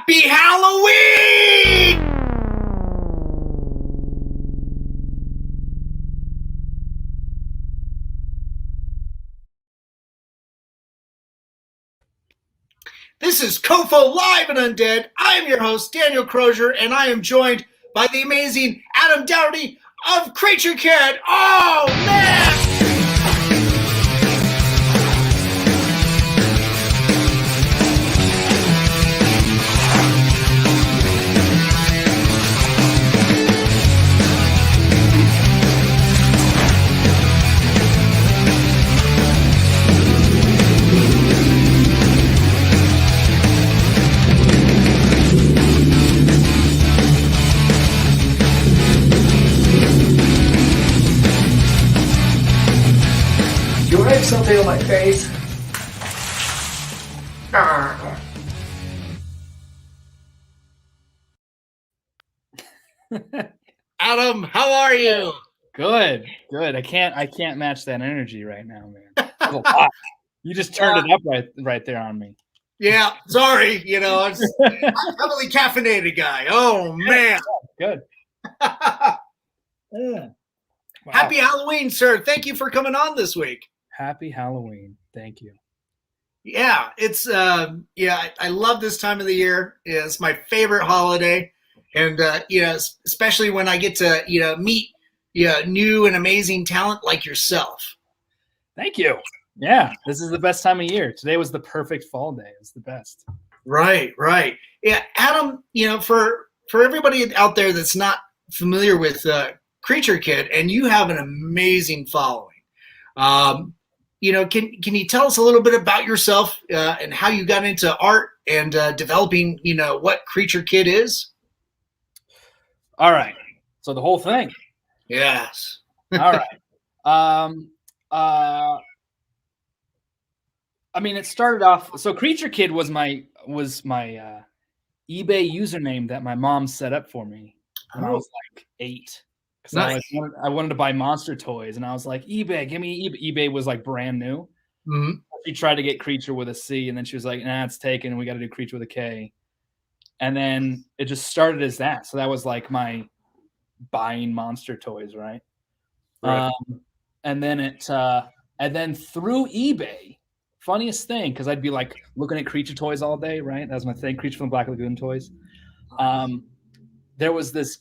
Happy Halloween! This is COFOH Live Undead. I am your host, Daniel Crozier, and I am joined by the amazing Adam Dougherty of KreatureKid. Oh, man! Something on my face. Adam, how are you? Good. I can't match that energy right now, man. You just turned it up right there on me. Yeah, sorry. You know, I'm a heavily caffeinated guy. Oh, man. Good. Wow. Happy Halloween, sir. Thank you for coming on this week. Happy Halloween. Thank you. Yeah, it's I love this time of the year. It's my favorite holiday, and especially when I get to meet new and amazing talent like yourself. Thank you. Yeah, this is the best time of year. Today was the perfect fall day. It's the best. Right. Yeah, Adam. For everybody out there that's not familiar with KreatureKid, and you have an amazing following. Can you tell us a little bit about yourself and how you got into art and developing, what KreatureKid is? All right. So the whole thing. Yes. All right. I mean, it started off. So KreatureKid was my eBay username that my mom set up for me when I was like 8. Nice. I wanted to buy monster toys, and I was like, eBay, give me eBay. eBay was like brand new. Mm-hmm. She tried to get Creature with a C, and then she was like, nah, it's taken. We got to do Creature with a K. And then it just started as that. So that was like my buying monster toys, right? And then through eBay, funniest thing, because I'd be like looking at Creature toys all day, right? That was my thing, Creature from the Black Lagoon toys. There was this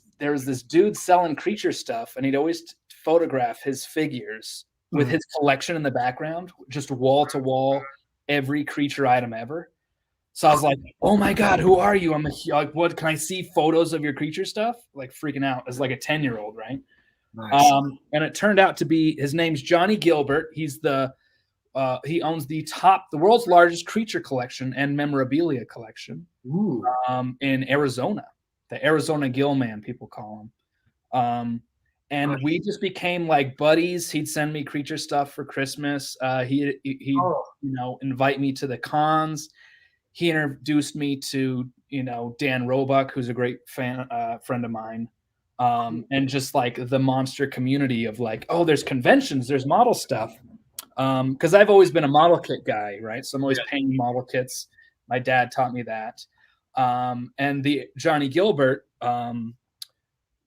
dude selling Creature stuff, and he'd always photograph his figures with his collection in the background, just wall to wall, every Creature item ever. So I was like, "Oh my God, who are you?" I'm like, "What? Can I see photos of your Creature stuff?" Like freaking out as like a 10-year-old, right? Nice. And it turned out to be his name's Johnny Gilbert. He's he owns the world's largest Creature collection and memorabilia collection in Arizona. The Arizona Gill Man, people call him. And we just became like buddies. He'd send me Creature stuff for Christmas. He'd invite me to the cons. He introduced me to, Dan Roebuck, who's a great friend of mine. And just like the monster community of like, oh, there's conventions, there's model stuff. Because I've always been a model kit guy, right? So I'm always painting model kits. My dad taught me that. And the Johnny Gilbert in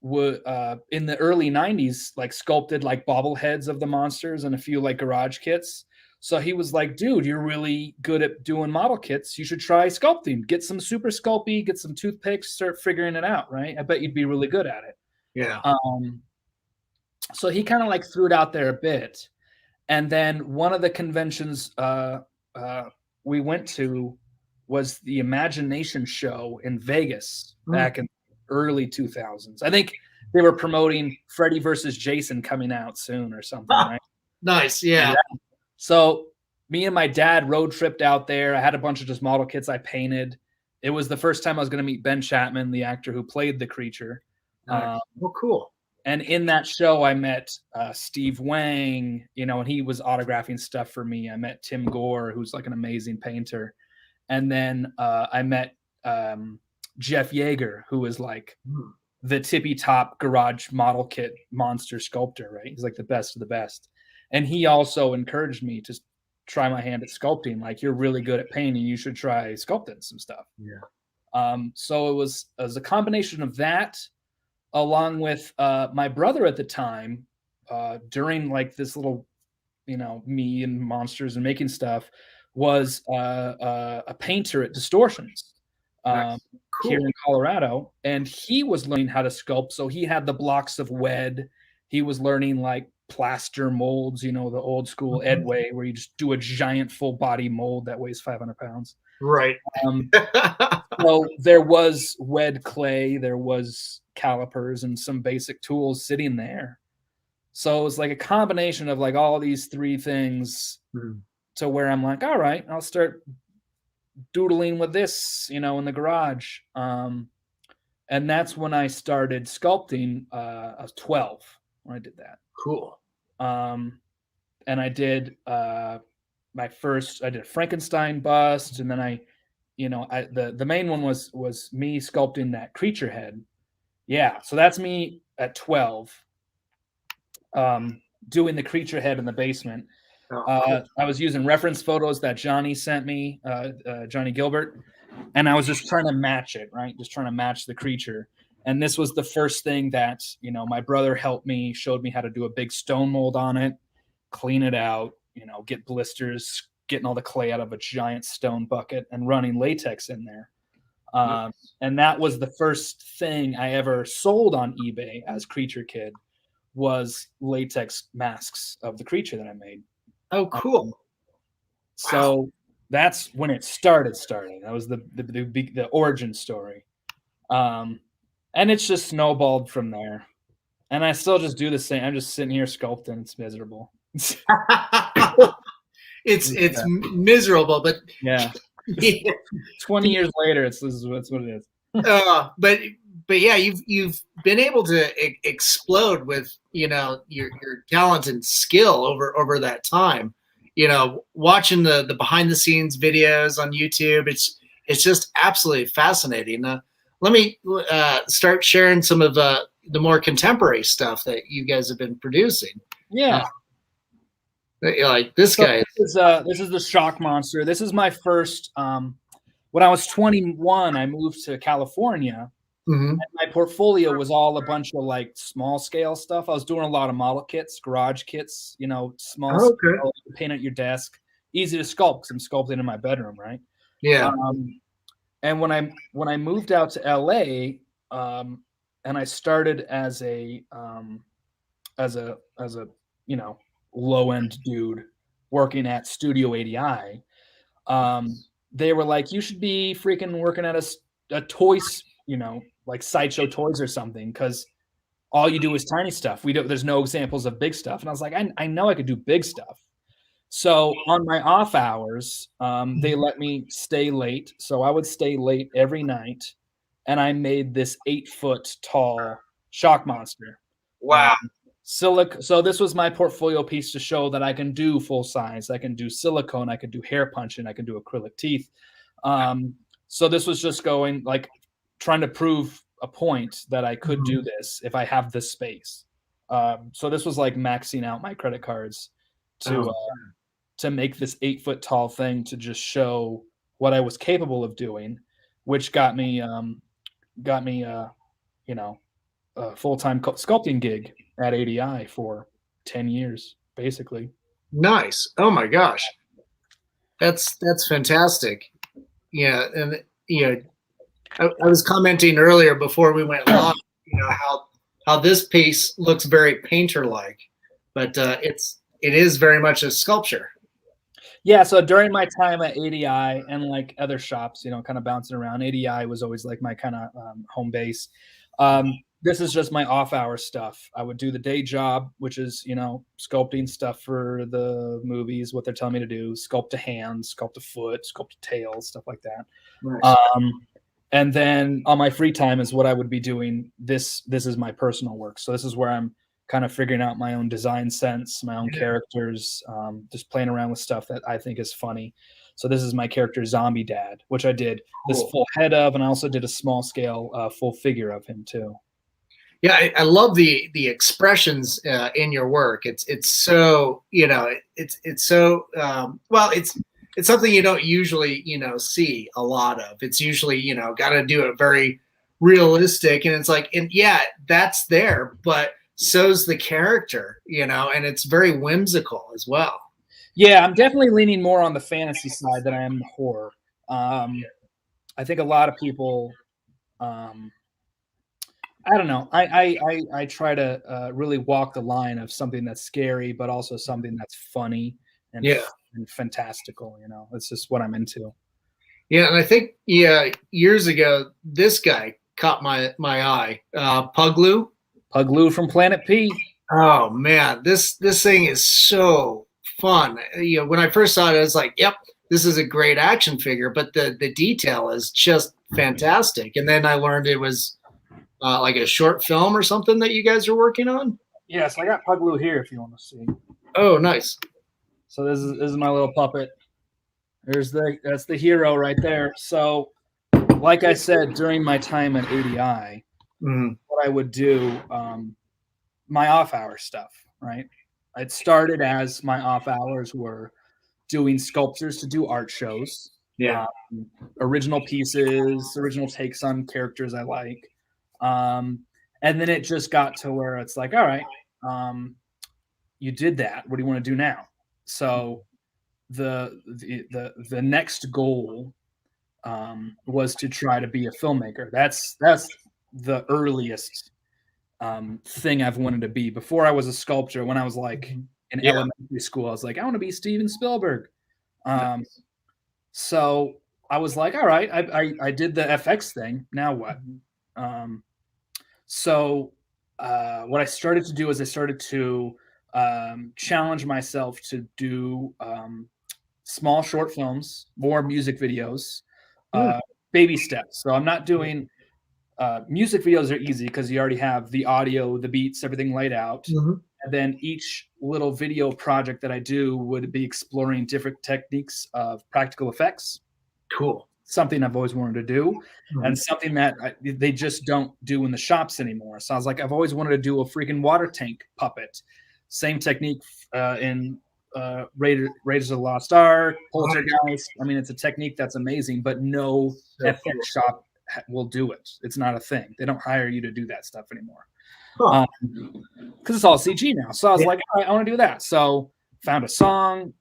the early 90s, like sculpted like bobbleheads of the monsters and a few like garage kits. So he was like, dude, you're really good at doing model kits. You should try sculpting. Get some Super Sculpey, get some toothpicks, start figuring it out, right? I bet you'd be really good at it. Yeah. So he kind of like threw it out there a bit. And then one of the conventions we went to was the Imagination show in Vegas back in early 2000s. I think they were promoting Freddy versus Jason coming out soon or something, right? Nice, yeah. So me and my dad road tripped out there. I had a bunch of just model kits I painted. It was the first time I was going to meet Ben Chapman, the actor who played the Creature. Cool. And in that show, I met Steve Wang, and he was autographing stuff for me. I met Tim Gore, who's like an amazing painter. And then I met Jeff Yeager, who was like the tippy top garage model kit monster sculptor, right? He's like the best of the best. And he also encouraged me to try my hand at sculpting. Like, you're really good at painting. You should try sculpting some stuff. Yeah. So it was as a combination of that, along with my brother at the time, during like this little, me and monsters and making stuff, was a painter at Distortions Nice. here Cool. in Colorado, and he was learning how to sculpt. So he had the blocks of wed. He was learning like plaster molds, the old school Ed way, where you just do a giant full body mold that weighs 500 pounds. Right. So there was wed clay, there was calipers and some basic tools sitting there. So it was like a combination of like all these three things to where I'm like, all right, I'll start doodling with this, in the garage. And that's when I started sculpting. I was 12 when I did that. Cool. And I did I did a Frankenstein bust, and then the main one was me sculpting that creature head. Yeah, so that's me at 12, doing the creature head in the basement. I was using reference photos that Johnny sent me, Johnny Gilbert, and I was just trying to match it, right? Just trying to match the creature. And this was the first thing that, my brother helped me, showed me how to do a big stone mold on it, clean it out, get blisters, getting all the clay out of a giant stone bucket and running latex in there. And that was the first thing I ever sold on eBay as KreatureKid, was latex masks of the creature that I made. Oh, cool. So that's when it started. That was the origin story. And it's just snowballed from there. And I still just do the same. I'm just sitting here sculpting. It's miserable. It's miserable, but yeah. 20 years later, that's what it is. But yeah, you've been able to explode with your talent and skill over that time. Watching the behind the scenes videos on YouTube, it's just absolutely fascinating. Let me start sharing some of the more contemporary stuff that you guys have been producing. Yeah. Like this guy. This is the Shock Monster. This is my first. When I was 21, I moved to California. And my portfolio was all a bunch of like small scale stuff. I was doing a lot of model kits, garage kits, small scale, paint at your desk, easy to sculpt because I'm sculpting in my bedroom, right? Yeah. And when I moved out to LA, and I started as a low end dude working at Studio ADI, they were like, you should be freaking working at a toys, like Sideshow Toys or something, because all you do is tiny stuff. There's no examples of big stuff. And I was like, I know I could do big stuff. So on my off hours, they let me stay late. So I would stay late every night, and I made this 8-foot tall Shock Monster. Wow. So this was my portfolio piece to show that I can do full size. I can do silicone. I can do hair punching. I can do acrylic teeth. So this was just going like trying to prove a point that I could do this if I have this space. So this was like maxing out my credit cards to make this 8-foot tall thing to just show what I was capable of doing, which got me a full-time sculpting gig at ADI for 10 years, basically. Nice. Oh my gosh. That's fantastic. Yeah. And, I was commenting earlier before we went live, how this piece looks very painter-like, but it is very much a sculpture. Yeah. So during my time at ADI and like other shops, kind of bouncing around, ADI was always like my kind of home base. This is just my off-hour stuff. I would do the day job, which is, sculpting stuff for the movies, what they're telling me to do, sculpt a hand, sculpt a foot, sculpt a tail, stuff like that. Nice. And then on my free time is what I would be doing. This is my personal work. So this is where I'm kind of figuring out my own design sense, my own characters, just playing around with stuff that I think is funny. So this is my character Zombie Dad, which I did this full head of, and I also did a small scale full figure of him too. Yeah, I love the expressions in your work. It's so it's so well. it's something you don't usually, see a lot of. It's usually, got to do it very realistic. And it's like, and yeah, that's there, but so's the character, and it's very whimsical as well. Yeah, I'm definitely leaning more on the fantasy side than I am the horror. I think a lot of people, I don't know. I try to really walk the line of something that's scary, but also something that's funny and, and fantastical. That's just what I'm into. Yeah, and I think years ago, this guy caught my eye. Puglu. Puglu from Planet P. Oh man, this thing is so fun. When I first saw it, I was like, "Yep, this is a great action figure." But the detail is just fantastic. And then I learned it was like a short film or something that you guys are working on. Yes, I got Puglu here if you want to see. Oh, nice. So this is my little puppet. That's the hero right there. So, like I said, during my time at ADI, what I would do, my off-hour stuff, right? It started as my off hours were doing sculptures to do art shows. Yeah. Original pieces, original takes on characters I like. And then it just got to where it's like, all right, you did that. What do you want to do now? So the next goal was to try to be a filmmaker. That's the earliest thing I've wanted to be. Before I was a sculptor, when I was like in elementary school, I was like, I want to be Steven Spielberg. So I was like, all right, I did the FX thing. Now what? So what I started to do is I started to challenge myself to do small short films, more music videos, baby steps. So I'm not doing music videos are easy because you already have the audio, the beats, everything laid out. And then each little video project that I do would be exploring different techniques of practical effects. Cool. Something I've always wanted to do and something that they just don't do in the shops anymore. So I was like, I've always wanted to do a freaking water tank puppet. Same technique in Raiders of the Lost Ark, Poltergeist. I mean, it's a technique that's amazing, but no FX shop will do it. It's not a thing. They don't hire you to do that stuff anymore because it's all CG now. So I was like, all right, I want to do that. So found a song,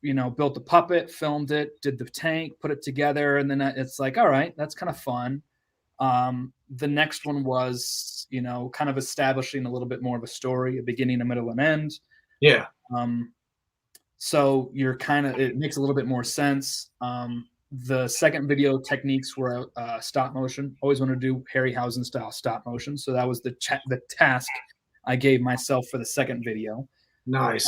built the puppet, filmed it, did the tank, put it together, and then it's like, all right, that's kind of fun. The next one was, kind of establishing a little bit more of a story, a beginning, a middle, and end. Yeah. So it makes a little bit more sense. The second video techniques were stop motion. Always wanted to do Harryhausen style stop motion. So that was the task I gave myself for the second video. Nice.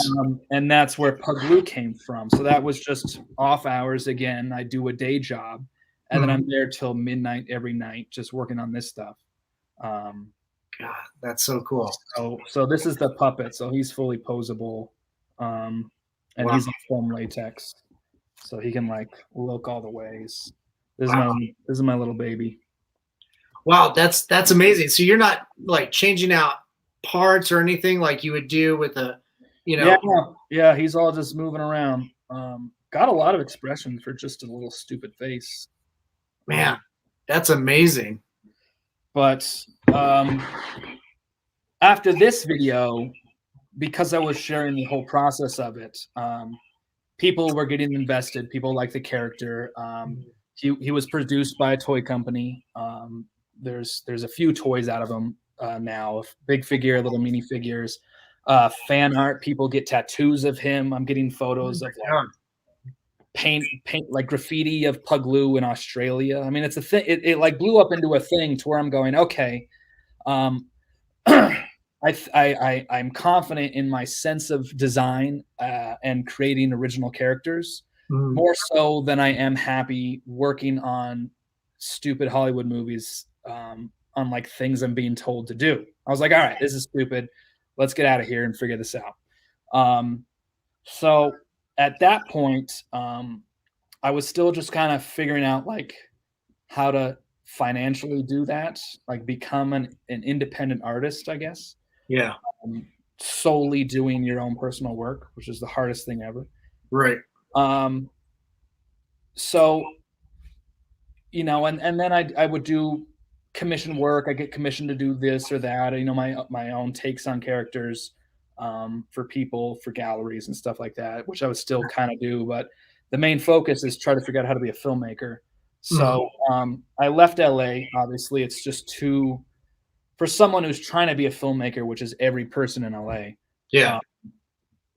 And that's where Puglu came from. So that was just off hours again. I do a day job, and then I'm there till midnight every night, just working on this stuff. God, that's so cool. So this is the puppet. So he's fully posable, and he's in foam latex, so he can look all the ways. This is my little baby. Wow, that's amazing. So you're not changing out parts or anything like you would do with a. Yeah, he's all just moving around. Got a lot of expression for just a little stupid face. Man, that's amazing. But after this video, because I was sharing the whole process of it, people were getting invested. People like the character. He was produced by a toy company. There's a few toys out of him now, big figure, little mini figures. Fan art, people get tattoos of him. I'm getting photos of paint like graffiti of Puglu in Australia. I mean, it's a thing. It blew up into a thing to where I'm going, okay. I'm confident in my sense of design and creating original characters more so than I am happy working on stupid Hollywood movies on things I'm being told to do. I was like, all right, this is stupid. Let's get out of here and figure this out. So at that point, I was still just kind of figuring out how to financially do that, become an independent artist, I guess. Yeah. Solely doing your own personal work, which is the hardest thing ever. Right. so, you know, and then I would do commission work. I get commissioned to do this or that, you know, my own takes on characters, for people, for galleries and stuff like that, which I would still kind of do. But the main focus is try to figure out how to be a filmmaker. So I left LA. Obviously, it's just too, for someone who's trying to be a filmmaker, which is every person in LA. Yeah.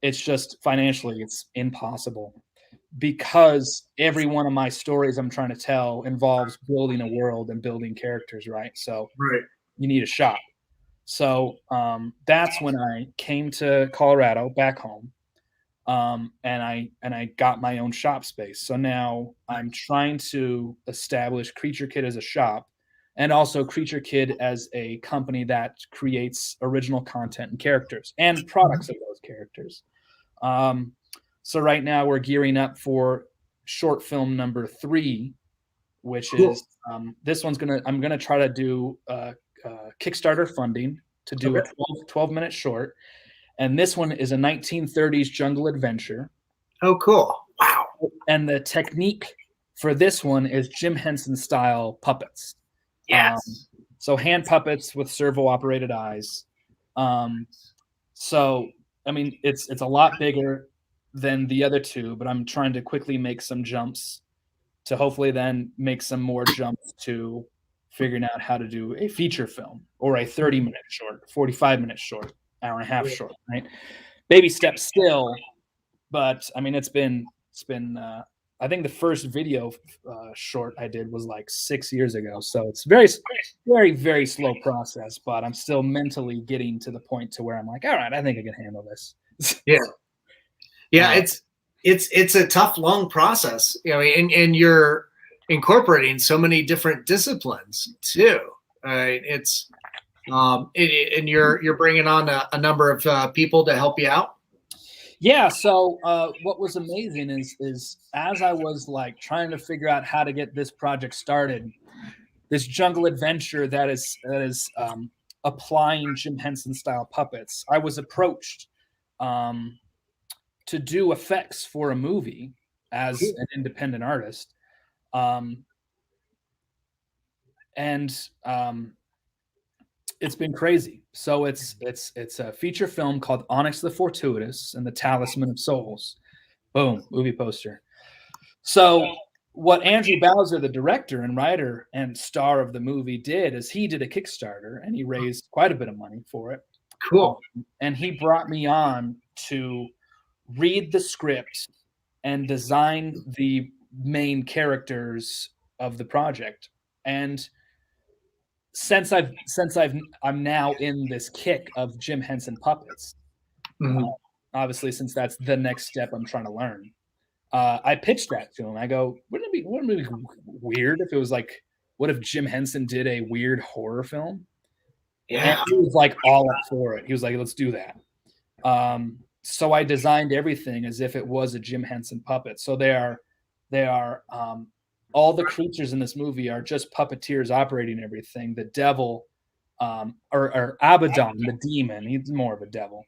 It's just financially, it's impossible, because every one of my stories I'm trying to tell involves building a world and building characters, right? So Right. you need a shop. So that's when I came to Colorado, back home, and I got my own shop space. So now I'm trying to establish KreatureKid as a shop, and also KreatureKid as a company that creates original content and characters and products of those characters. So right now we're gearing up for short film number 3, which is this one's I'm gonna try to do Kickstarter funding to do a 12-minute short, and this one is a 1930s jungle adventure. Oh, cool! Wow. And the technique for this one is Jim Henson style puppets. Yes. So hand puppets with servo operated eyes. So I mean, it's a lot bigger than the other 2, but I'm trying to quickly make some jumps to hopefully then make some more jumps to figuring out how to do a feature film or a 30-minute short, 45-minute short, hour and a half short, right? Baby steps still, but I mean, it's been I think the first video short I did was like 6 years ago. So it's very, very, very slow process, but I'm still mentally getting to the point to where I'm like, all right, I think I can handle this. Yeah. Yeah. It's a tough, long process, you know, and you're incorporating so many different disciplines too. Right. And you're bringing on a number of people to help you out. Yeah. So what was amazing is as I was like trying to figure out how to get this project started, this jungle adventure that is applying Jim Henson style puppets, I was approached to do effects for a movie as an independent artist. It's been crazy. So it's a feature film called Onyx the Fortuitous and the Talisman of Souls. Boom, movie poster. So what Andrew Bowser, the director and writer and star of the movie, did is he did a Kickstarter and he raised quite a bit of money for it. Cool. And he brought me on to read the script and design the main characters of the project. And since I'm now in this kick of Jim Henson puppets, obviously, since that's the next step I'm trying to learn, I pitched that to him. I go, wouldn't it be weird if it was like, what if Jim Henson did a weird horror film? Yeah. And he was like all up for it. He was like, let's do that. So I designed everything as if it was a Jim Henson puppet. So they are all the creatures in this movie are just puppeteers operating everything. The devil, or Abaddon, the demon, he's more of a devil.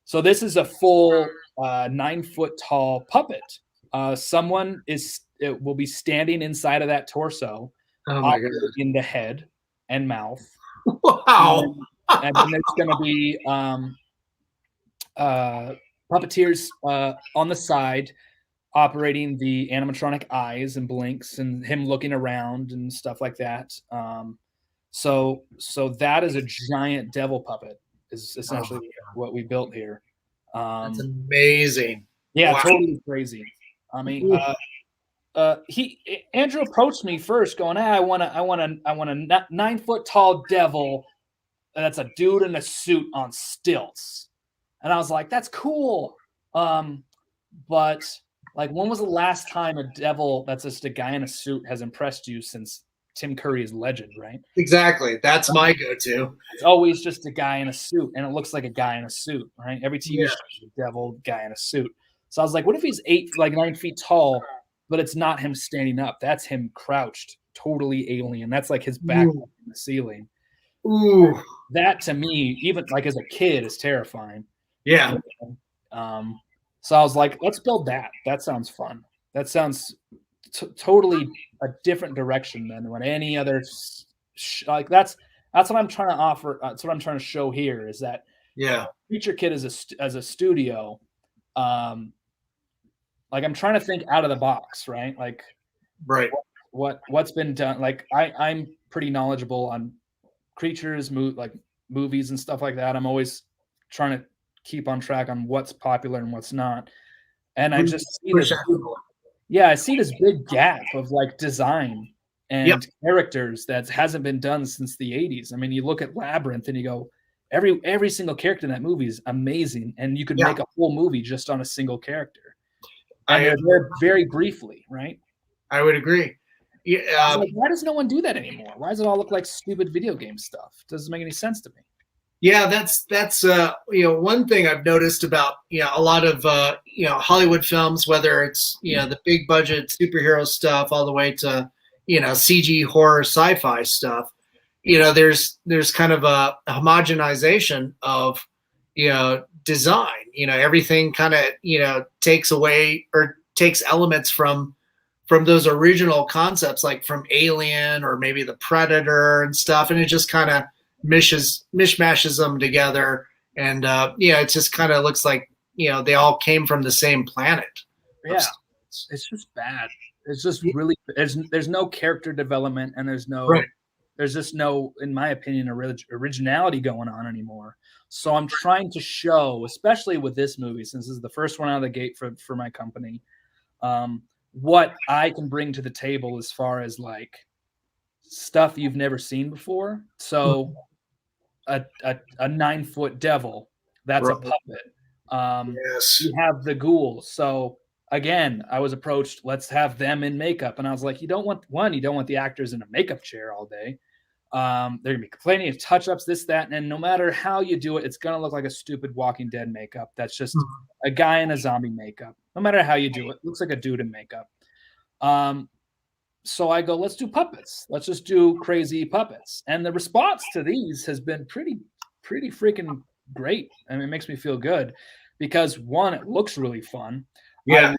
So this is a full 9-foot tall puppet. Someone will be standing inside of that torso, in the head and mouth. Wow. And then there's going to be puppeteers on the side operating the animatronic eyes and blinks and him looking around and stuff like that. So that is a giant devil puppet is essentially what we built here. That's amazing. Yeah, wow. Totally crazy. I mean, Andrew approached me first going, I want a 9-foot tall devil. That's a dude in a suit on stilts. And I was like, that's cool. But like, when was the last time a devil that's just a guy in a suit has impressed you since Tim Curry's Legend, right? Exactly. That's my go-to. It's always just a guy in a suit, and it looks like a guy in a suit, right? Every TV show is a devil guy in a suit. So I was like, what if he's 9 feet tall, but it's not him standing up? That's him crouched, totally alien. That's like his back in the ceiling. Ooh. That to me, even like as a kid, is terrifying. Yeah. So I was like, let's build that. That sounds fun. That sounds totally a different direction than what any other like that's what I'm trying to offer. That's what I'm trying to show here is that KreatureKid as a studio, like I'm trying to think out of the box, right? Like what's been done. Like I'm pretty knowledgeable on creatures, like movies and stuff like that. I'm always trying to keep on track on what's popular and what's not. And I just see this I see this big gap of like design and characters that hasn't been done since the 80s. I mean, you look at Labyrinth and you go, every single character in that movie is amazing, and you could make a whole movie just on a single character. And they're there very briefly, right? I would agree. Yeah, like, why does no one do that anymore? Why does it all look like stupid video game stuff? It doesn't make any sense to me. Yeah, that's one thing I've noticed about a lot of Hollywood films, whether it's the big budget superhero stuff all the way to CG horror sci-fi stuff. There's kind of a homogenization of design. Everything kind of takes away or takes elements from those original concepts, like from Alien or maybe the Predator and stuff, and it just kind of mishmashes them together, and it just kind of looks like they all came from the same planet. Yeah, it's just bad. It's just really there's no character development, and there's just no, in my opinion, originality going on anymore. So I'm trying to show, especially with this movie, since this is the first one out of the gate for my company, what I can bring to the table as far as like stuff you've never seen before. So a 9-foot devil, that's a puppet. You have the ghouls. So again, I was approached, let's have them in makeup. And I was like, you don't want the actors in a makeup chair all day. They're gonna be complaining of touch-ups, this, that, and no matter how you do it, it's gonna look like a stupid Walking Dead makeup. That's just a guy in a zombie makeup. No matter how you do it, looks like a dude in makeup. So I go, let's do puppets. Let's just do crazy puppets. And the response to these has been pretty freaking great. I mean, it makes me feel good because one, it looks really fun. Yeah.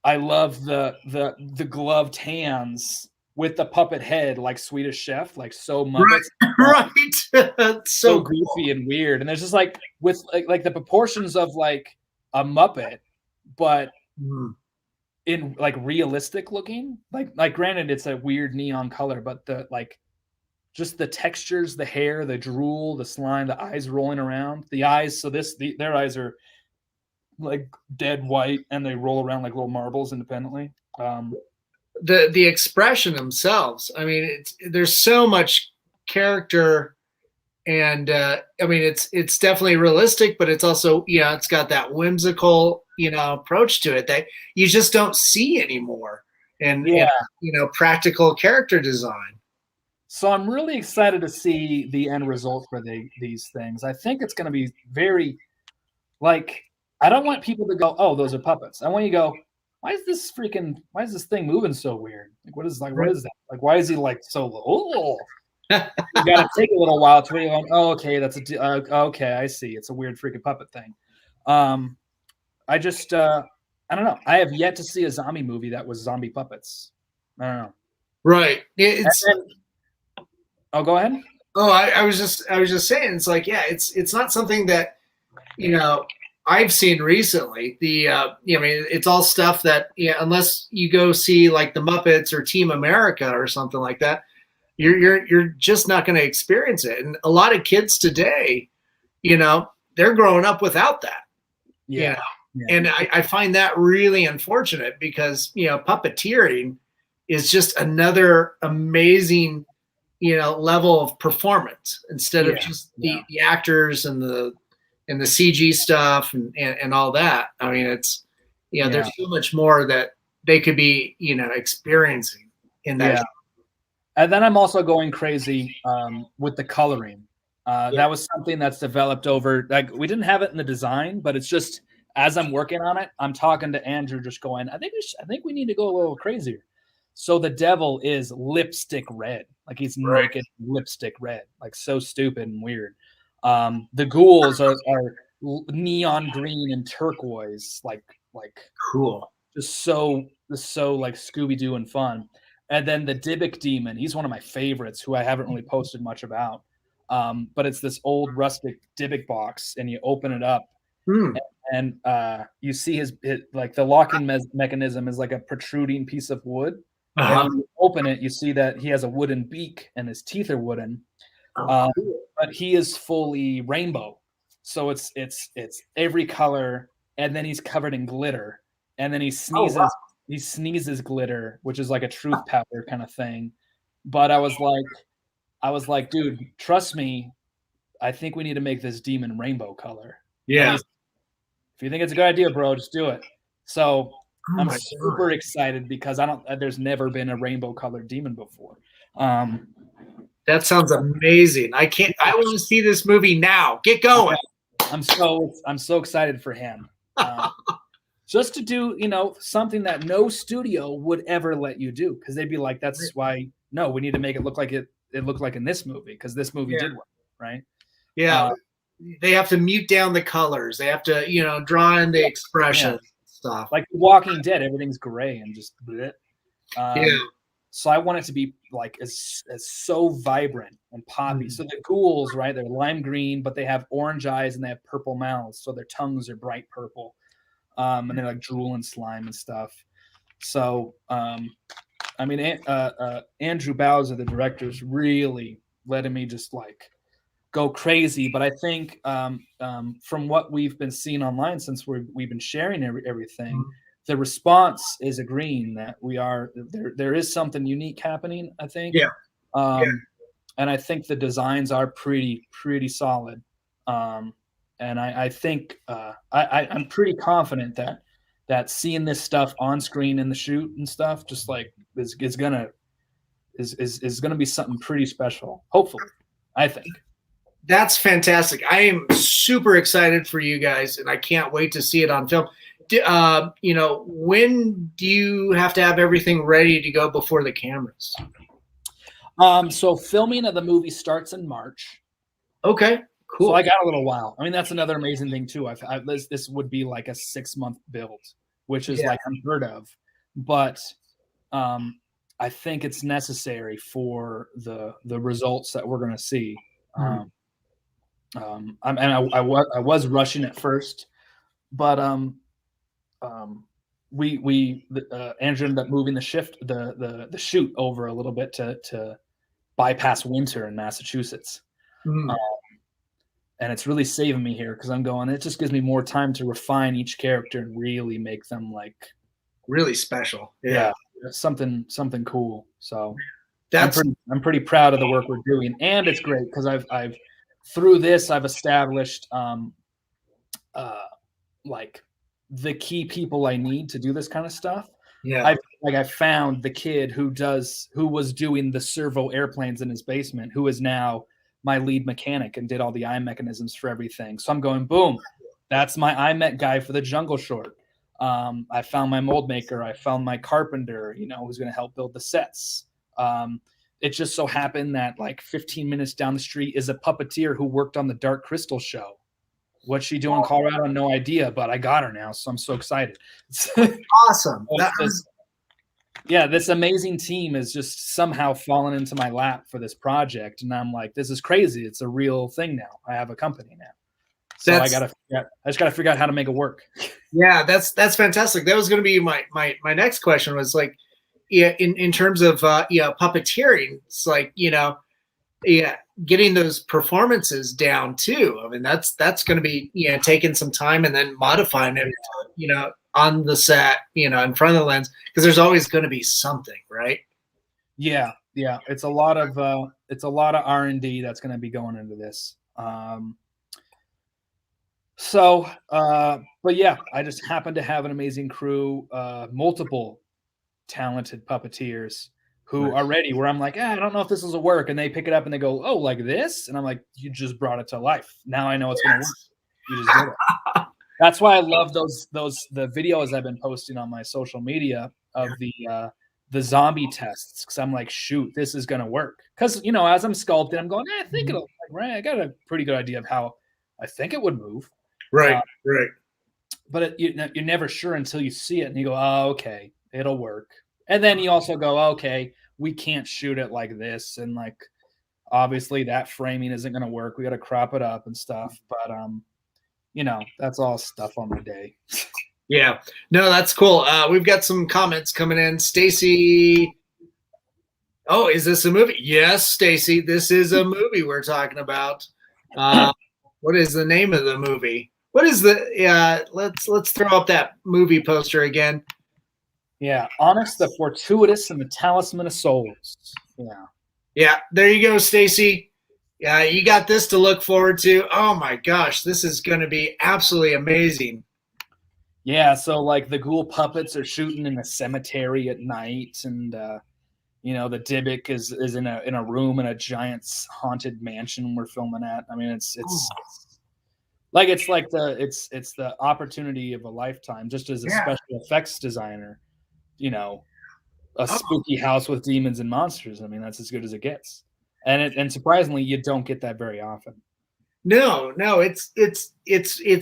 I love the gloved hands with the puppet head, like Swedish Chef, like so Muppets. Right. so goofy and weird. And there's just like with like the proportions of like a Muppet, but in like realistic looking, like granted it's a weird neon color, but the like just the textures, the hair, the drool, the slime, the eyes rolling around, the eyes. So their eyes are like dead white and they roll around like little marbles independently. The expression themselves, I mean, there's so much character, and I mean it's definitely realistic, but it's also it's got that whimsical approach to it that you just don't see anymore, and practical character design. So I'm really excited to see the end result for these things. I think it's going to be very, like, I don't want people to go, oh, those are puppets. I want you to go, why is this thing moving so weird? Like, what is that? Like, why is he like so low? You got to take a little while to really go, oh, okay, okay, I see. It's a weird freaking puppet thing. I just, I don't know. I have yet to see a zombie movie that was zombie puppets. I don't know. Right. Oh, go ahead. Oh, I was just saying, it's like, it's not something that, I've seen recently. I mean, it's all stuff that, unless you go see like the Muppets or Team America or something like that, you're just not going to experience it. And a lot of kids today, they're growing up without that. Yeah. And I find that really unfortunate because, puppeteering is just another amazing, level of performance instead of just the actors and the CG stuff and all that. I mean, it's, there's so much more that they could be, experiencing in that. Yeah. And then I'm also going crazy with the coloring. That was something that's developed over, like, we didn't have it in the design, but it's just, as I'm working on it, I'm talking to Andrew, just going, I think we need to go a little crazier. So the devil is lipstick red, like he's naked, lipstick red, like so stupid and weird. The ghouls are neon green and turquoise, like cool, just so so like Scooby-Doo and fun. And then the Dybbuk demon, he's one of my favorites, who I haven't really posted much about. But it's this old rustic Dybbuk box, and you open it up, and you see his like the locking mechanism is like a protruding piece of wood. And when you open it, you see that he has a wooden beak and his teeth are wooden. But he is fully rainbow, so it's every color, and then he's covered in glitter, and then he sneezes. He sneezes glitter, which is like a truth powder kind of thing. But I was like, dude, trust me. I think we need to make this demon rainbow color. Yeah. If you think it's a good idea, bro, just do it. So I'm super excited because there's never been a rainbow colored demon before. That sounds amazing. I want to see this movie now. Get going. I'm so excited for him. Just to do, something that no studio would ever let you do, because they'd be like, that's why we need to make it look like it looked like in this movie, because this movie did work, right? Yeah. They have to mute down the colors. They have to, draw in the expression stuff. Like Walking Dead, everything's gray and just bleh. So I want it to be like as so vibrant and poppy. So the ghouls, right? They're lime green, but they have orange eyes and they have purple mouths. So their tongues are bright purple. And they're like drool and slime and stuff. So, Andrew Bowser, the director, is really letting me just like go crazy. But I think from what we've been seeing online since we've been sharing everything, the response is agreeing that there is something unique happening, I think. And I think the designs are pretty solid. And I think I'm pretty confident that seeing this stuff on screen in the shoot and stuff just like is gonna be something pretty special. Hopefully, I think. That's fantastic. I am super excited for you guys, and I can't wait to see it on film. When do you have to have everything ready to go before the cameras? So filming of the movie starts in March. Okay. Cool. So I got a little while. I mean, that's another amazing thing too. This would be like a 6-month build, which is like unheard of. But I think it's necessary for the results that we're going to see. I was rushing at first, but we Andrew ended up moving the shoot over a little bit to bypass winter in Massachusetts. And it's really saving me here because I'm going, it just gives me more time to refine each character and really make them like really special. Something cool. So I'm pretty proud of the work we're doing, and it's great because I've through this I've established like the key people I need to do this kind of stuff. I found the kid who was doing the servo airplanes in his basement, who is now my lead mechanic and did all the eye mechanisms for everything. So I'm going, boom, that's my eye mech guy for the jungle short. I found my mold maker. I found my carpenter, who's going to help build the sets. It just so happened that like 15 minutes down the street is a puppeteer who worked on the Dark Crystal show. What's she doing in Colorado? No idea, but I got her now. So I'm so excited. Awesome. This amazing team has just somehow fallen into my lap for this project. And I'm like, this is crazy. It's a real thing now. I have a company now. So I just got to figure out how to make it work. Yeah, that's fantastic. That was going to be my next question was like, in terms of, puppeteering, it's like, getting those performances down too. I mean, that's going to be, taking some time and then modifying it, on the set, in front of the lens, because there's always going to be something, right? Yeah. It's a lot of R&D that's going to be going into this. But yeah, I just happen to have an amazing crew, multiple talented puppeteers who are ready, where I'm like, I don't know if this will work. And they pick it up and they go, oh, like this? And I'm like, you just brought it to life. Now I know it's going to work. You just did it. That's why I love the videos I've been posting on my social media of the zombie tests. Cause I'm like, shoot, this is going to work. Cause as I'm sculpting, I'm going, I think it'll work, right. I got a pretty good idea of how I think it would move. Right. Right. But you're never sure until you see it and you go, oh, okay. it'll work. And then you also go, okay, we can't shoot it like this, and like obviously that framing isn't going to work. We got to crop it up and stuff. But that's all stuff on the day. Yeah, no, that's cool. We've got some comments coming in. Stacy, oh, is this a movie? Yes, Stacy, this is a movie we're talking about. What is the name of the movie? What is the? Let's throw up that movie poster again. Yeah, Onyx, the Fortuitous, and the Talisman of Souls. Yeah. Yeah, there you go, Stacy. Yeah, you got this to look forward to. Oh my gosh, this is going to be absolutely amazing. Yeah, so like the ghoul puppets are shooting in a cemetery at night, and the Dybbuk is in a room in a giant haunted mansion we're filming at. I mean, it's the opportunity of a lifetime, just as a special effects designer. A spooky house with demons and monsters. I mean, that's as good as it gets. And surprisingly, you don't get that very often. No, it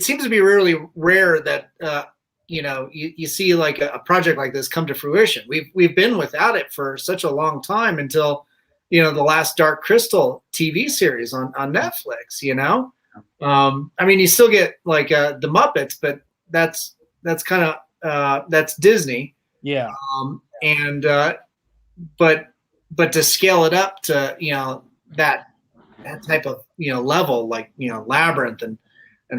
seems to be really rare that you see like a project like this come to fruition. We've been without it for such a long time until the last Dark Crystal TV series on Netflix. I mean, you still get like the Muppets, but that's kind of that's Disney. Yeah. But to scale it up to that type of level, like Labyrinth and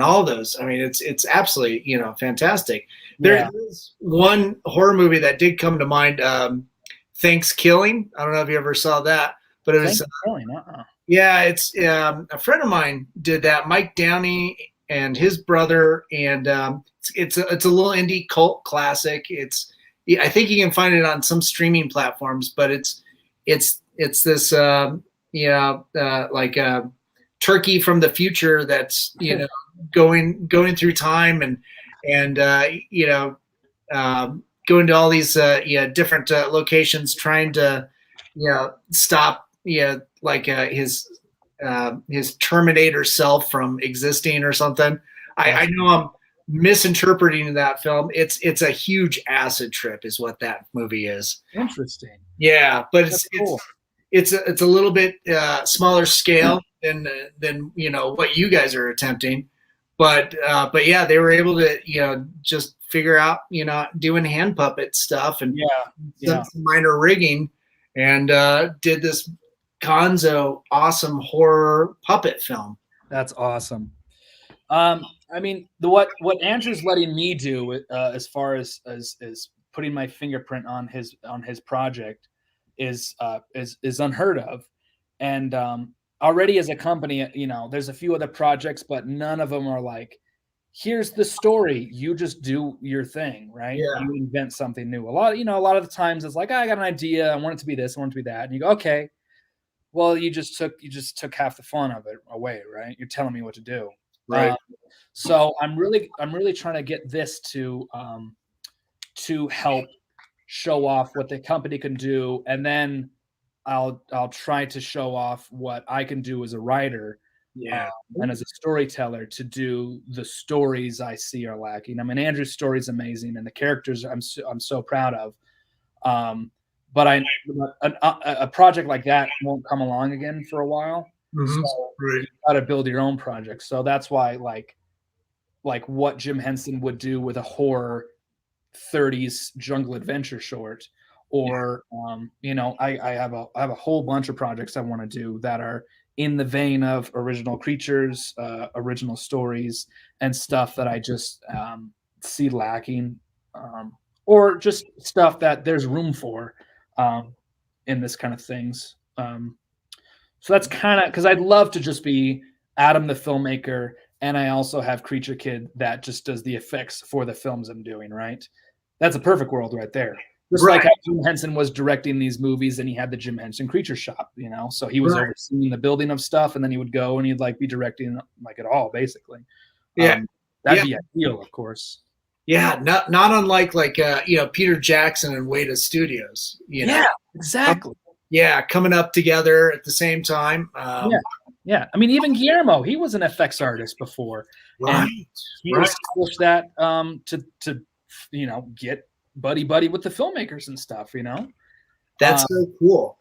all those, I mean, it's absolutely fantastic. There is one horror movie that did come to mind, Thanksgiving. I don't know if you ever saw that, but it was yeah, it's a friend of mine did that, Mike Downey and his brother, and it's a little indie cult classic. I think you can find it on some streaming platforms, but it's this like a turkey from the future that's going through time and going to all these different locations, trying to stop his Terminator self from existing or something. I know I'm misinterpreting that film. It's a huge acid trip is what that movie is. Interesting. Yeah, but it's a little bit smaller scale than what you guys are attempting, but yeah, they were able to just figure out doing hand puppet stuff and some minor rigging, and did this gonzo awesome horror puppet film. That's awesome. I mean, what Andrew's letting me do as far as putting my fingerprint on his project is unheard of. And already as a company, there's a few other projects, but none of them are like, here's the story, you just do your thing, right? Yeah. You invent something new. A lot of the times it's like, I got an idea, I want it to be this, I want it to be that, and you go, okay, well, you just took half the fun of it away, right? You're telling me what to do. Right. So I'm really trying to get this to help show off what the company can do, and then I'll try to show off what I can do as a writer, and as a storyteller to do the stories I see are lacking. I mean, Andrew's story is amazing, and the characters I'm so proud of. But a project like that won't come along again for a while. Mm-hmm. So you got to build your own project. So that's why, like what Jim Henson would do with a horror 30s jungle adventure short, or I have a whole bunch of projects I want to do that are in the vein of original creatures, original stories, and stuff that I just see lacking, or just stuff that there's room for in this kind of things. So that's kind of because I'd love to just be Adam the filmmaker, and I also have KreatureKid that just does the effects for the films I'm doing, right? That's a perfect world right there. Just like how Jim Henson was directing these movies, and he had the Jim Henson Creature Shop, so he was overseeing the building of stuff, and then he would go and he'd be directing it all, basically. That'd be ideal, of course. Yeah, not unlike Peter Jackson and Weta Studios. Yeah, exactly. Yeah, coming up together at the same time. Yeah. I mean, even Guillermo, he was an effects artist before, and he established that to get buddy with the filmmakers and stuff, you know. That's so cool.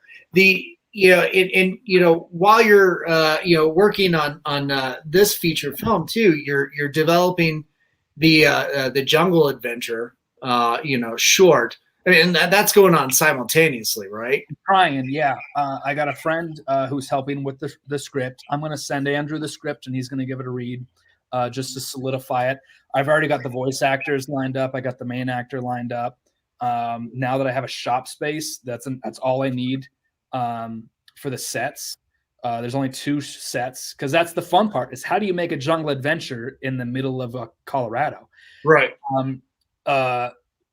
While you're working on this feature film too, you're developing the Jungle Adventure short. I mean, that's going on simultaneously, right? Trying, yeah. I got a friend who's helping with the script. I'm going to send Andrew the script, and he's going to give it a read just to solidify it. I've already got the voice actors lined up. I got the main actor lined up. Now that I have a shop space, that's all I need for the sets. There's only 2 sets because that's the fun part is how do you make a jungle adventure in the middle of Colorado? Right.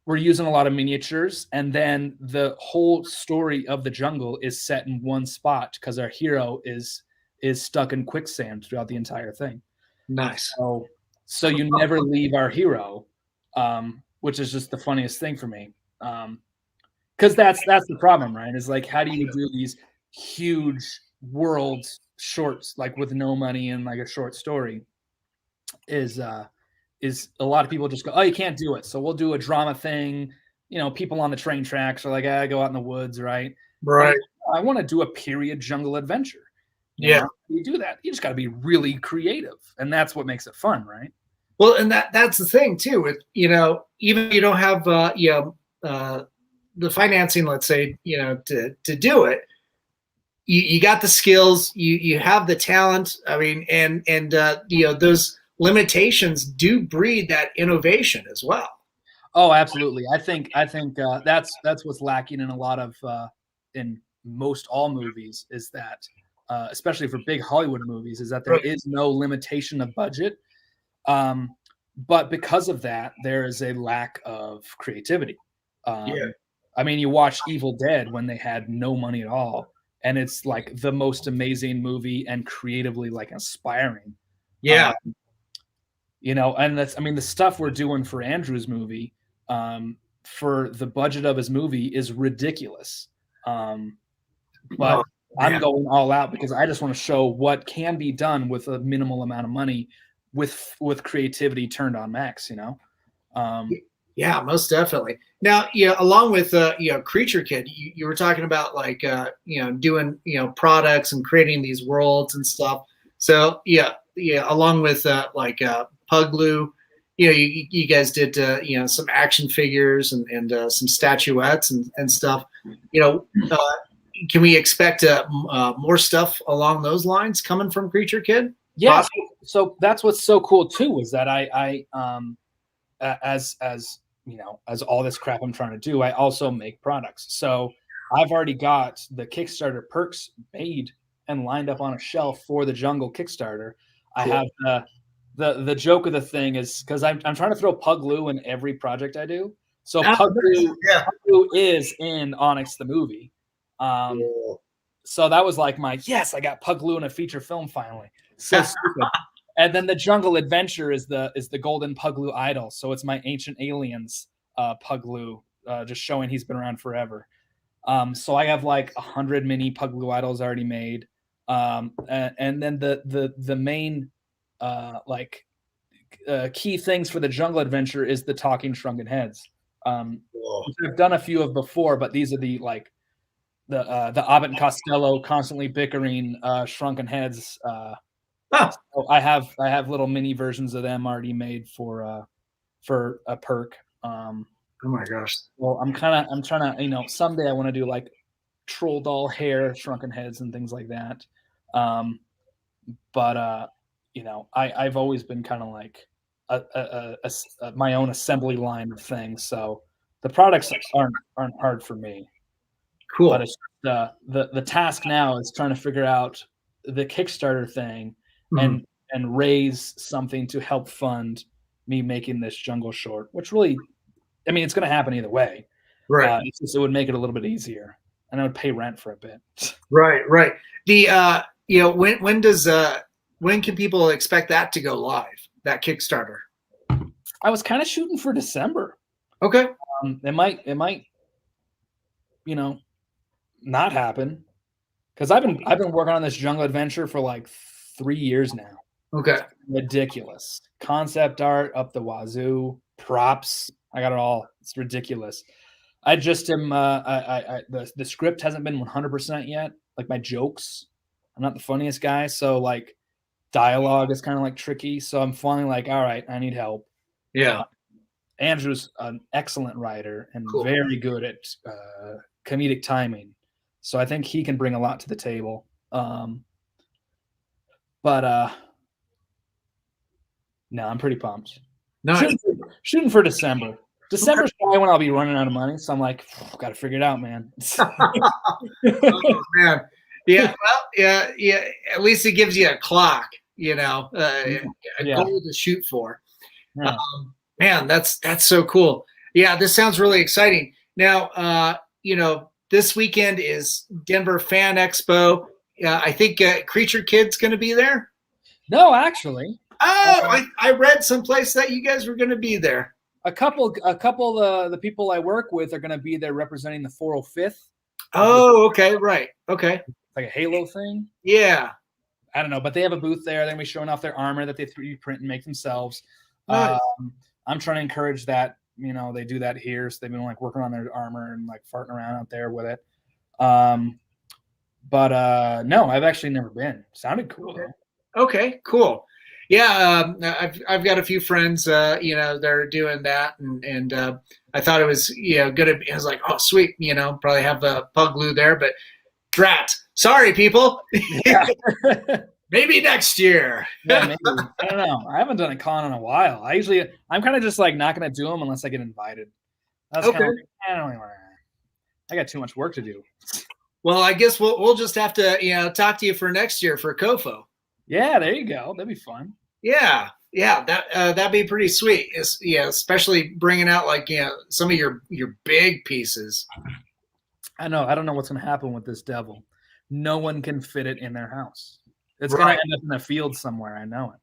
We're using a lot of miniatures, and then the whole story of the jungle is set in one spot because our hero is stuck in quicksand throughout the entire thing. Nice. So you never leave our hero, which is just the funniest thing for me. Because that's the problem, right? Is like, how do you do these huge world shorts like with no money and like a short story? Is a lot of people just go, oh, you can't do it. So we'll do a drama thing. You know, people on the train tracks are like, I go out in the woods, right? Right. I want to do a period jungle adventure. Yeah. You do that. You just got to be really creative. And that's what makes it fun, right? Well, and that's the thing too, with, even if you don't have, the financing, let's say, to do it, you got the skills, you have the talent. I mean, and those limitations do breed that innovation as well. Oh, absolutely. I think that's what's lacking in a lot of in most all movies is that especially for big Hollywood movies is that there is no limitation of budget. But because of that, there is a lack of creativity. I mean, you watch Evil Dead when they had no money at all, and it's like the most amazing movie and creatively like inspiring. Yeah. And that's, I mean, the stuff we're doing for Andrew's movie, for the budget of his movie is ridiculous. But I'm going all out because I just want to show what can be done with a minimal amount of money with creativity turned on max, Yeah, most definitely. Now, along with KreatureKid, you were talking about like doing products and creating these worlds and stuff. So along with Pug Glue, you guys did some action figures and some statuettes and stuff. Can we expect more stuff along those lines coming from KreatureKid? Yeah. So that's what's so cool too is that I as all this crap I'm trying to do, I also make products. So I've already got the Kickstarter perks made and lined up on a shelf for the Jungle Kickstarter. Cool. I have the joke of the thing is because I'm trying to throw Pug Glue in every project I do. So Pug Glue is in Onyx the movie. So that was like yes, I got Pug Glue in a feature film finally. So stupid. And then the Jungle Adventure is the golden Pug Glue idol. So it's my Ancient Aliens Pug Glue, just showing he's been around forever. So I have like 100 mini Pug Glue idols already made. And then the main key things for the Jungle Adventure is the talking shrunken heads. I've done a few of before, but these are the Abbott and Costello constantly bickering shrunken heads. So I have little mini versions of them already made for a perk. Oh my gosh! Well, I'm trying to someday I want to do like troll doll hair shrunken heads and things like that. I've always been kind of like my own assembly line of things. So the products aren't hard for me. Cool. But it's the task now is trying to figure out the Kickstarter thing and raise something to help fund me making this jungle short, which really, I mean, it's going to happen either way. Right. It would make it a little bit easier, and I would pay rent for a bit. Right. The when can people expect that to go live? That Kickstarter. I was kind of shooting for December. Okay. It might, not happen because I've been working on this jungle adventure for like 3 years now. Okay. Ridiculous concept art up the wazoo, props, I got it all. It's ridiculous. I just am. The script hasn't been 100% yet. Like my jokes, I'm not the funniest guy, so like dialogue is kind of like tricky. So I'm finally like, all right, I need help. Yeah. Andrew's an excellent writer and Cool. very good at comedic timing, so I think he can bring a lot to the table. But no, I'm pretty pumped. Nice. Shooting for December. December's probably when I'll be running out of money, so I'm like, got to figure it out, man. Oh, man. Yeah. Well, yeah. At least it gives you a clock, a goal to shoot for. Yeah. Man, that's so cool. Yeah, this sounds really exciting. Now, this weekend is Denver Fan Expo. I think KreatureKid's going to be there. No, actually. Oh, I read someplace that you guys were going to be there. A couple of the people I work with are going to be there representing the 405th. Oh, okay, right, okay. Like a Halo thing. Yeah. I don't know, but they have a booth there. They're going to be showing off their armor that they 3D print and make themselves. Nice. I'm trying to encourage that. They do that here, so they've been like working on their armor and like farting around out there with it. But no, I've actually never been. Sounded cool. Okay, cool. Yeah, I've got a few friends, they're doing that, and I thought it was, good. I was like, oh, sweet, probably have the pug glue there, but drat. Sorry, people. Yeah. Maybe next year. Yeah, maybe. I don't know. I haven't done a con in a while. I'm kind of just like not going to do them unless I get invited. That's okay. Kind of like, I got too much work to do. Well, I guess we'll just have to, talk to you for next year for COFOH. Yeah, there you go. That'd be fun. Yeah, that'd be pretty sweet. Especially bringing out like some of your big pieces. I know. I don't know what's going to happen with this devil. No one can fit it in their house. It's Right. going to end up in a field somewhere. I know it.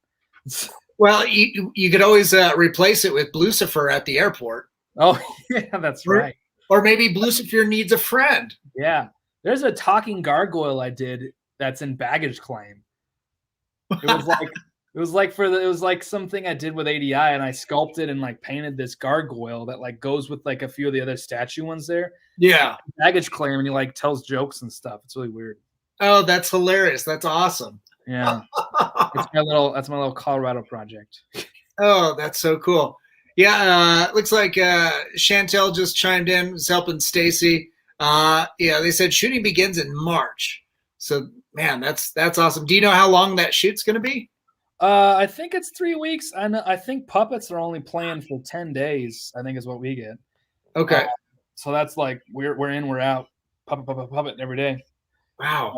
Well, you could always replace it with Lucifer at the airport. Oh, yeah, that's right. Or maybe Lucifer needs a friend. Yeah, there's a talking gargoyle I did that's in baggage claim. It was like something I did with ADI, and I sculpted and like painted this gargoyle that like goes with like a few of the other statue ones there. Yeah, baggage claim, and he like tells jokes and stuff. It's really weird. Oh, that's hilarious. That's awesome. Yeah, that's my little Colorado project. Oh, that's so cool. Yeah, looks like Chantel just chimed in, was helping Stacy. They said shooting begins in March. So, man, that's awesome. Do you know how long that shoot's going to be? I think it's 3 weeks. I think puppets are only planned for 10 days. I think is what we get. Okay. So that's like we're in, we're out, puppet every day. Wow.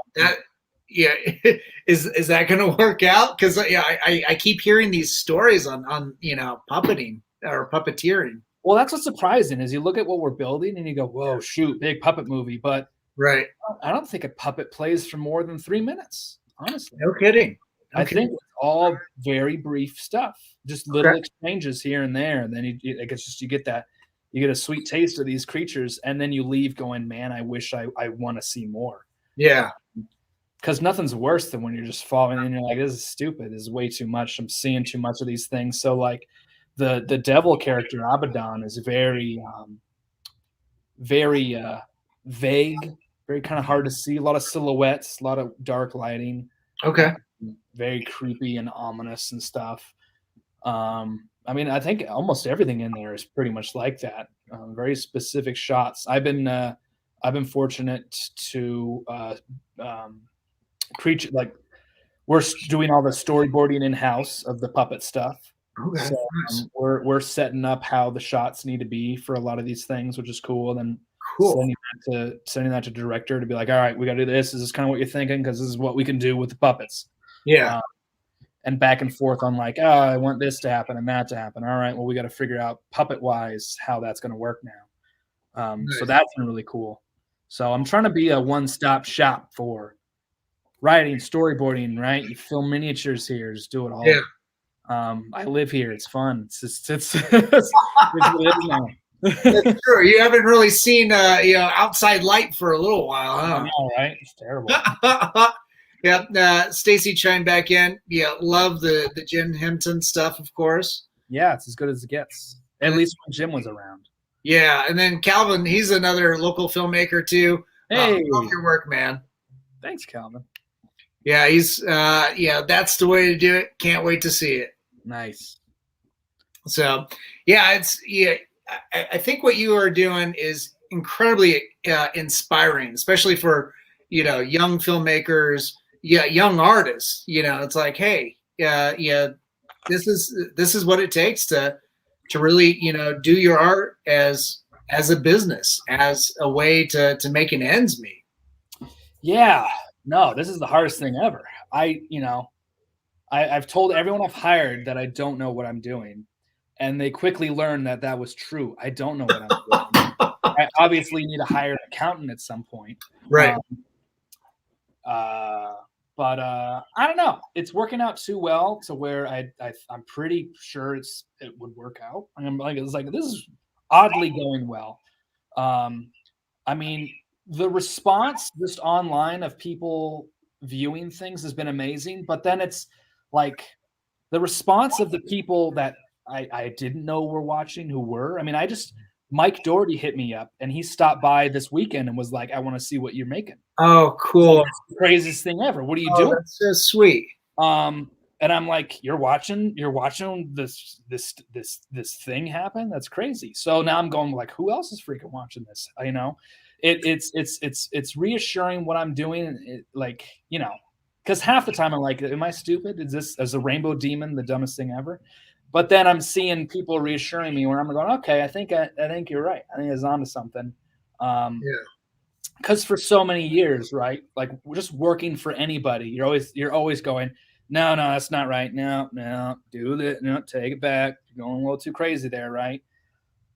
Is that going to work out? Because I keep hearing these stories on puppeting or puppeteering. Well, that's what's surprising is you look at what we're building and you go, whoa, shoot, big puppet movie. But right, I don't think a puppet plays for more than 3 minutes. Honestly, no kidding. I think it's all very brief stuff, just little exchanges here and there, and then you get a sweet taste of these creatures, and then you leave going, man, I wish I want to see more. Yeah. Because nothing's worse than when you're just falling and you're like, this is stupid. This is way too much. I'm seeing too much of these things. So like the devil character, Abaddon, is very vague, very kind of hard to see. A lot of silhouettes, a lot of dark lighting. Okay. Very creepy and ominous and stuff. I mean, I think almost everything in there is pretty much like that. Very specific shots. I've been fortunate to creature, like we're doing all the storyboarding in house of the puppet stuff. Okay. So we're setting up how the shots need to be for a lot of these things, which is cool. And then sending that to director to be like, all right, we got to do this. Is this kind of what you're thinking? Because this is what we can do with the puppets. Yeah. And back and forth on like, oh, I want this to happen and that to happen. All right, well, we got to figure out puppet wise how that's going to work now. Nice. So that's been really cool. So I'm trying to be a one-stop shop for writing, storyboarding, right? You film miniatures here, just do it all. Yeah. I live here. It's fun. It's what it is now. That's true. You haven't really seen outside light for a little while, huh? I know, right? It's terrible. Yeah. Stacy chimed back in. Yeah, love the Jim Henson stuff, of course. Yeah, it's as good as it gets. At least when Jim was around. Yeah, and then Calvin, he's another local filmmaker too. Hey, love your work, man. Thanks, Calvin. Yeah, he's that's the way to do it. Can't wait to see it. Nice. So, I think what you are doing is incredibly inspiring, especially for young filmmakers, young artists. It's like, hey, this is what it takes to really do your art as a business, as a way to make an ends meet. Yeah, no, this is the hardest thing ever. I've told everyone I've hired that I don't know what I'm doing, and they quickly learn that that was true. I don't know what I'm doing. I obviously need to hire an accountant at some point. Right. But I don't know. It's working out too well to where I'm pretty sure it would work out. It's like this is oddly going well. I mean, the response just online of people viewing things has been amazing, but then it's like the response of the people that I didn't know were watching who were. I mean, Mike Dougherty hit me up and he stopped by this weekend and was like, I want to see what you're making. Oh, cool. Like, that's the craziest thing ever. What are you doing? That's so sweet. And I'm like, you're watching this thing happen? That's crazy. So now I'm going like, who else is freaking watching this? It's reassuring what I'm doing. Because half the time I'm like, am I stupid? Is a rainbow demon the dumbest thing ever? But then I'm seeing people reassuring me where I'm going, okay, I think you're right. I think it's onto something. Because for so many years, right? Like just working for anybody, you're always going, no, that's not right. No, do that. No, take it back. You're going a little too crazy there, right?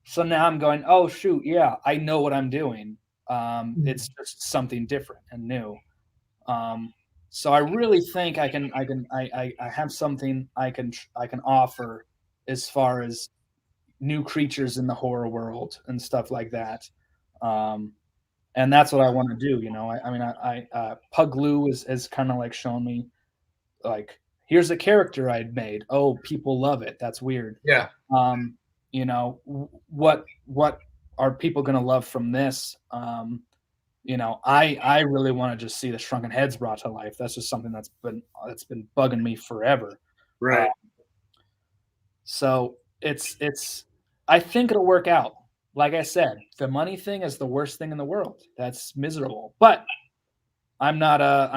So now I'm going, oh shoot, yeah, I know what I'm doing. It's just something different and new. So I really think I have something I can offer as far as new creatures in the horror world and stuff like that. And that's what I want to do. Pug Lou has kind of like shown me, like, here's a character I'd made. Oh, people love it. That's weird. Yeah. What are people going to love from this? I really want to just see the Shrunken Heads brought to life. That's just something that's been bugging me forever. Right. So I think it'll work out. Like I said, the money thing is the worst thing in the world. That's miserable. But I'm not a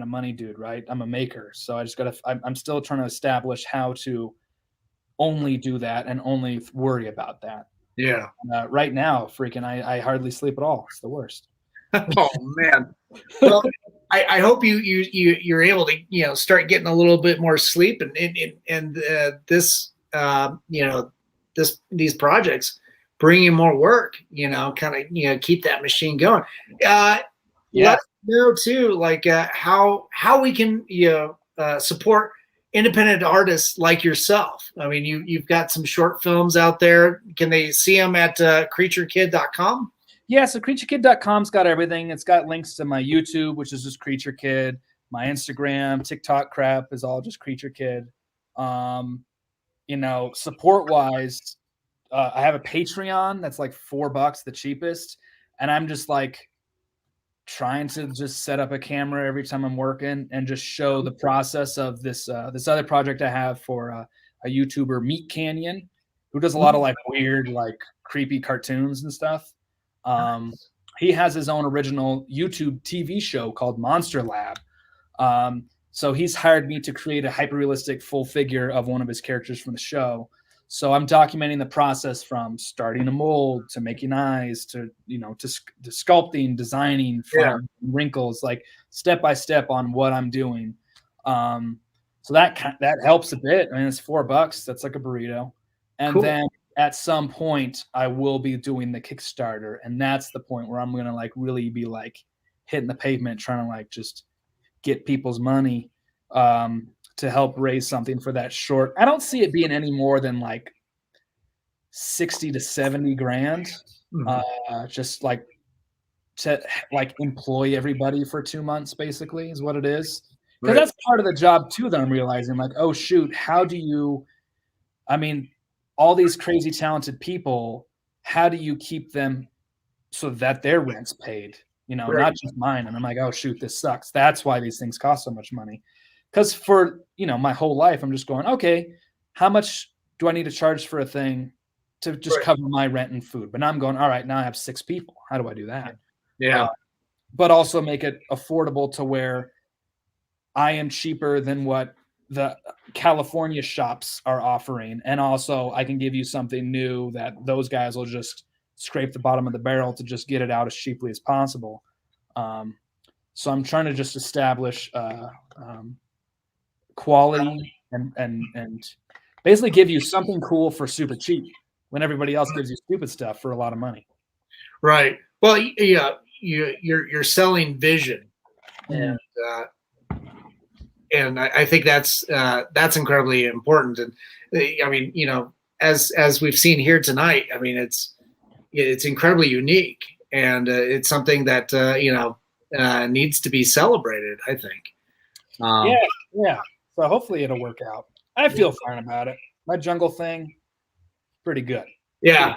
money dude, right? I'm a maker. So I'm still trying to establish how to only do that and only worry about that. Yeah. Right now, freaking, I hardly sleep at all. It's the worst. Oh man. Well, I hope you're able to start getting a little bit more sleep and these projects bring you more work. Keep that machine going. Let us know too, like how we can support independent artists like yourself. I mean, you've got some short films out there. Can they see them at KreatureKid.com? Yeah, so KreatureKid.com's got everything. It's got links to my YouTube, which is just KreatureKid. My Instagram, TikTok crap is all just KreatureKid. Support-wise, I have a Patreon that's like $4, the cheapest. And I'm just like trying to just set up a camera every time I'm working and just show the process of this other project I have for a YouTuber, Meat Canyon, who does a lot of like weird, like creepy cartoons and stuff. He has his own original YouTube TV show called Monster Lab. So he's hired me to create a hyper-realistic full figure of one of his characters from the show. So I'm documenting the process from starting a mold to making eyes to sculpting, designing, wrinkles, like step by step on what I'm doing. So that helps a bit. I mean, it's $4. That's like a burrito. And cool. Then at some point I will be doing the Kickstarter, and that's the point where I'm going to like really be like hitting the pavement, trying to like just get people's money to help raise something for that short. I don't see it being any more than like 60 to 70 grand. Just like to like employ everybody for 2 months, basically, is what it is. Because that's part of the job too that I'm realizing, like, oh shoot, how do you, I mean, all these crazy talented people, how do you keep them so that their rent's paid? Not just mine. And I'm like, oh shoot, this sucks. That's why these things cost so much money. Because for my whole life, I'm just going, okay, how much do I need to charge for a thing to just cover my rent and food? But now I'm going, all right, now I have 6 people. How do I do that? Yeah. But also make it affordable to where I am cheaper than what the California shops are offering. And also I can give you something new that those guys will just scrape the bottom of the barrel to just get it out as cheaply as possible. So I'm trying to just establish quality and basically give you something cool for super cheap when everybody else gives you stupid stuff for a lot of money. Right. Well, yeah, you're selling vision, and I think that's incredibly important. And I mean, as we've seen here tonight, I mean, it's incredibly unique, and it's something that needs to be celebrated, I think. Yeah. So hopefully it'll work out. I feel fine about it. My jungle thing, pretty good. Yeah.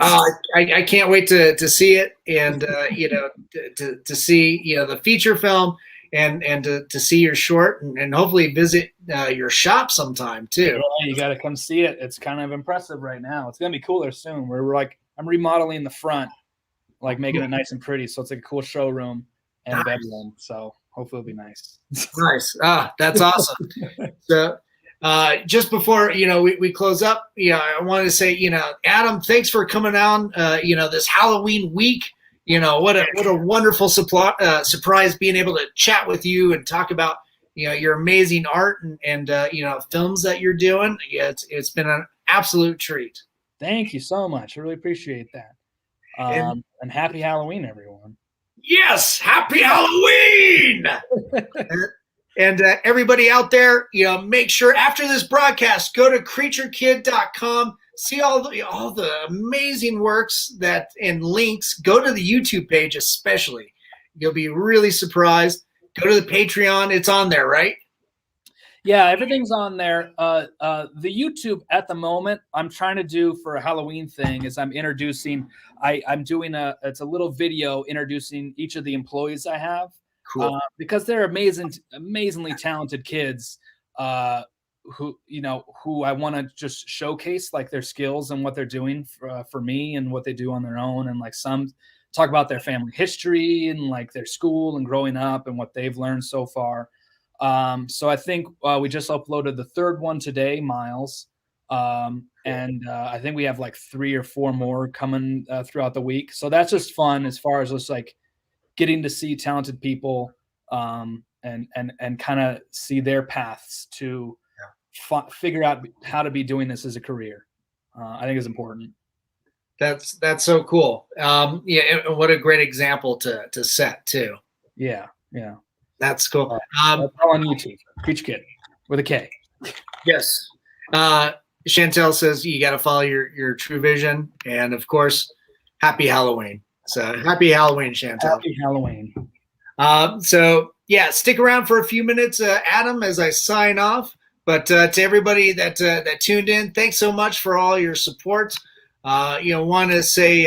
I can't wait to see it, and to see the feature film, and to see your short, and hopefully visit your shop sometime too. Yeah, you got to come see it. It's kind of impressive right now. It's gonna be cooler soon. We're like, I'm remodeling the front, like making it nice and pretty, so it's like a cool showroom and bedroom. So hopefully it'll be nice. Nice. That's awesome. So just before we close up, I wanted to say, Adam, thanks for coming on this Halloween week. What a wonderful surprise being able to chat with you and talk about your amazing art and films that you're doing. Yeah, it's been an absolute treat. Thank you so much. I really appreciate that. And happy Halloween, everyone. Yes, happy Halloween. And everybody out there, make sure after this broadcast, go to KreatureKid.com, see all the amazing works and links. Go to the YouTube page especially. You'll be really surprised. Go to the Patreon. It's on there, right? Yeah, everything's on there. The YouTube at the moment, I'm trying to do for a Halloween thing is I'm introducing. I'm doing it's a little video introducing each of the employees I have. Cool. Because they're amazingly talented kids who I want to just showcase like their skills and what they're doing for me and what they do on their own, and like some talk about their family history and like their school and growing up and what they've learned so far. So I think we just uploaded the 3rd one today, Miles, and I think we have like 3 or 4 more coming throughout the week. So that's just fun as far as just like getting to see talented people and kind of see their paths to figure out how to be doing this as a career. I think is important. That's so cool. And what a great example to set too. Yeah. That's cool. That's all on YouTube. KreatureKid with a K. Yes. Chantel says you got to follow your true vision, and of course, happy Halloween. So happy Halloween, Chantel. Happy Halloween. So yeah, stick around for a few minutes, Adam, as I sign off. But to everybody that tuned in, thanks so much for all your support. Want to say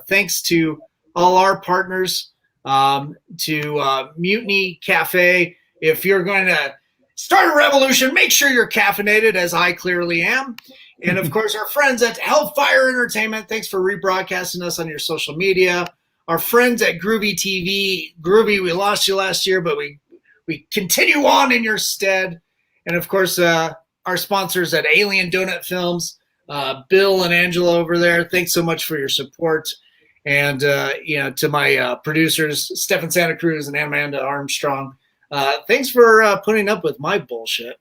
thanks to all our partners, to Mutiny Cafe. If you're going to start a revolution, make sure you're caffeinated, as I clearly am. And, of course, our friends at Hellfire Entertainment, thanks for rebroadcasting us on your social media. Our friends at Groovy TV. Groovy, we lost you last year, but we continue on in your stead. And, of course, our sponsors at Alien Donut Films, Bill and Angela over there, thanks so much for your support. And, to my producers, Stefan Santa Cruz and Amanda Armstrong, thanks for putting up with my bullshit.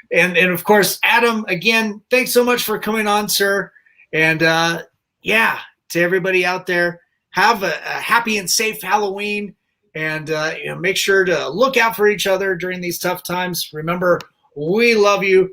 And of course, Adam, again, thanks so much for coming on, sir. And to everybody out there, have a happy and safe Halloween. And make sure to look out for each other during these tough times. Remember, we love you.